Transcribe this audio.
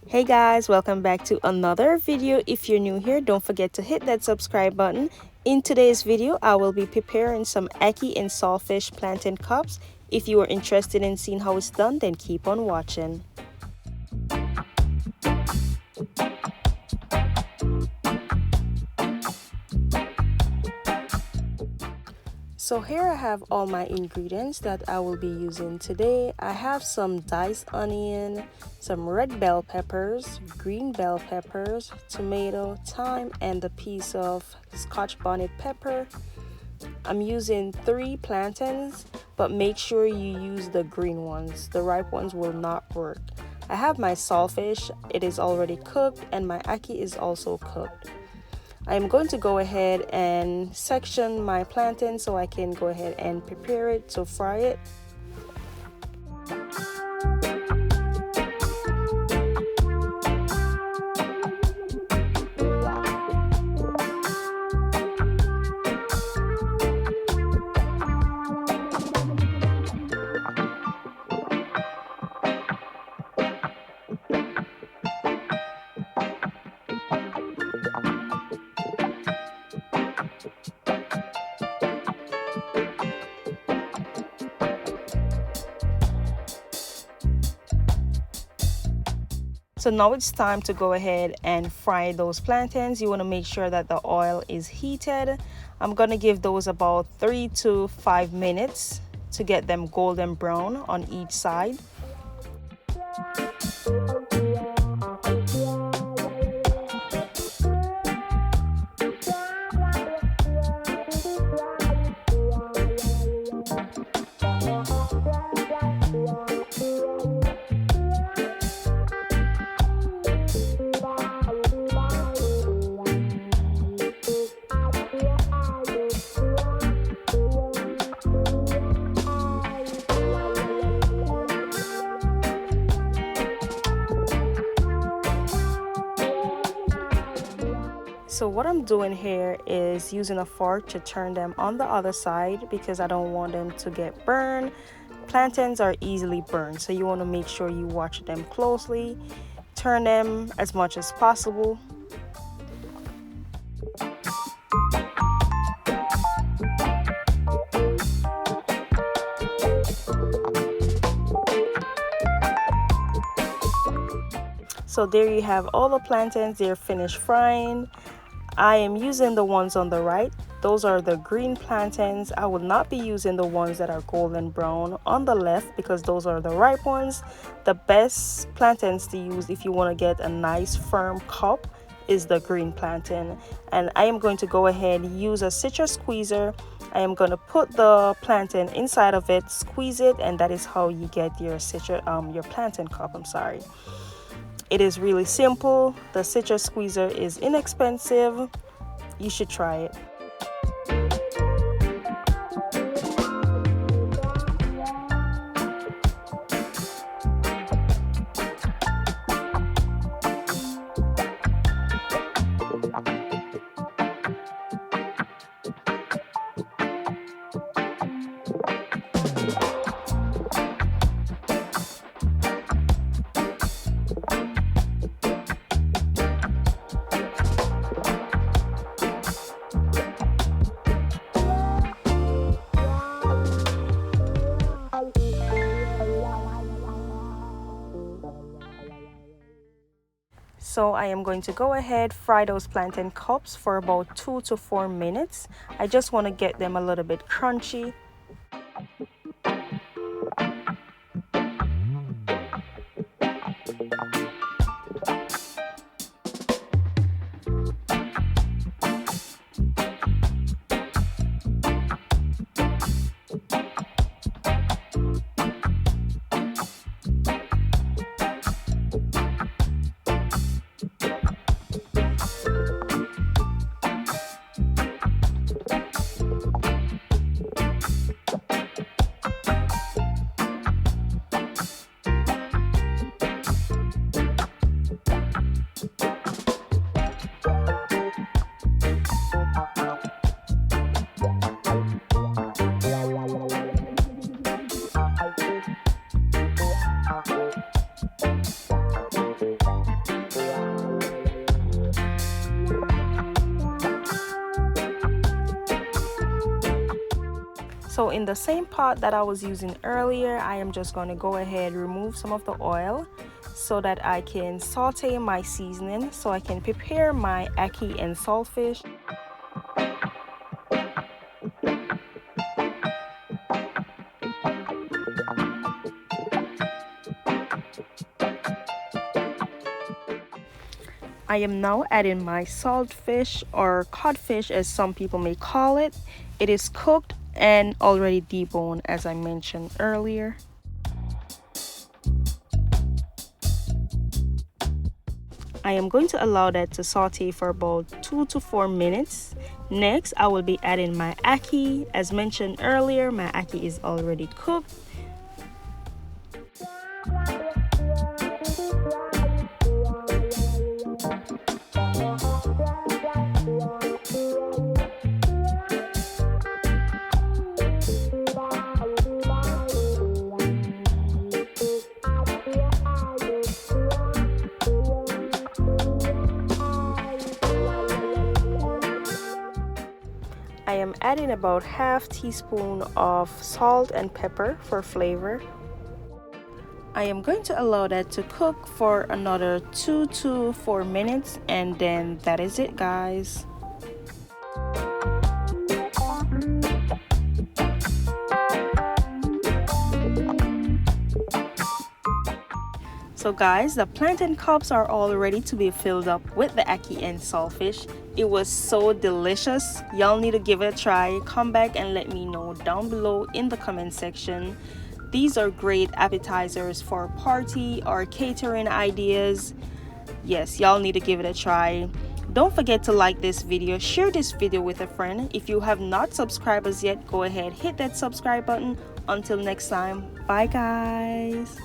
Hey guys, welcome back to another video. If you're new here, don't forget to hit that subscribe button. In today's video, I will be preparing some ackee and saltfish plantain cups. If you are interested in seeing how it's done, then keep on watching. So here I have all my ingredients that I will be using today. I have some diced onion, some red bell peppers, green bell peppers, tomato, thyme, and a piece of Scotch bonnet pepper. I'm using 3 plantains, but make sure you use the green ones. The ripe ones will not work. I have my saltfish. It is already cooked, and my ackee is also cooked. I'm going to go ahead and section my plantain so I can go ahead and prepare it to fry it. So now it's time to go ahead and fry those plantains. You want to make sure that the oil is heated. I'm going to give those about 3 to 5 minutes to get them golden brown on each side. So what I'm doing here is using a fork to turn them on the other side because I don't want them to get burned. Plantains are easily burned, so you want to make sure you watch them closely. Turn them as much as possible. So there you have all the plantains. They're finished frying. I am using the ones on the right. Those are the green plantains. I will not be using the ones that are golden brown on the left because those are the ripe ones. The best plantains to use if you want to get a nice firm cup is the green plantain. And I am going to go ahead and use a citrus squeezer. I am going to put the plantain inside of it, squeeze it, and that is how you get your plantain cup. It is really simple. The citrus squeezer is inexpensive. You should try it. So I am going to go ahead, fry those plantain cups for about 2 to 4 minutes. I just want to get them a little bit crunchy. So in the same pot that I was using earlier, I am just going to go ahead, remove some of the oil so that I can saute my seasoning so I can prepare my ackee and saltfish. I am now adding my saltfish, or codfish as some people may call it. It is cooked and already deboned, as I mentioned earlier. I am going to allow that to saute for about 2 to 4 minutes. Next, I will be adding my ackee. As mentioned earlier, my ackee is already cooked. I am adding about half teaspoon of salt and pepper for flavor. I am going to allow that to cook for another 2 to 4 minutes, and then that is it, guys. So guys, the plantain cups are all ready to be filled up with the ackee and saltfish. It was so delicious. Y'all need to give it a try. Come back and let me know down below in the comment section. These are great appetizers for party or catering ideas. Yes, y'all need to give it a try. Don't forget to like this video, share this video with a friend. If you have not subscribed as yet, go ahead, hit that subscribe button. Until next time, bye guys.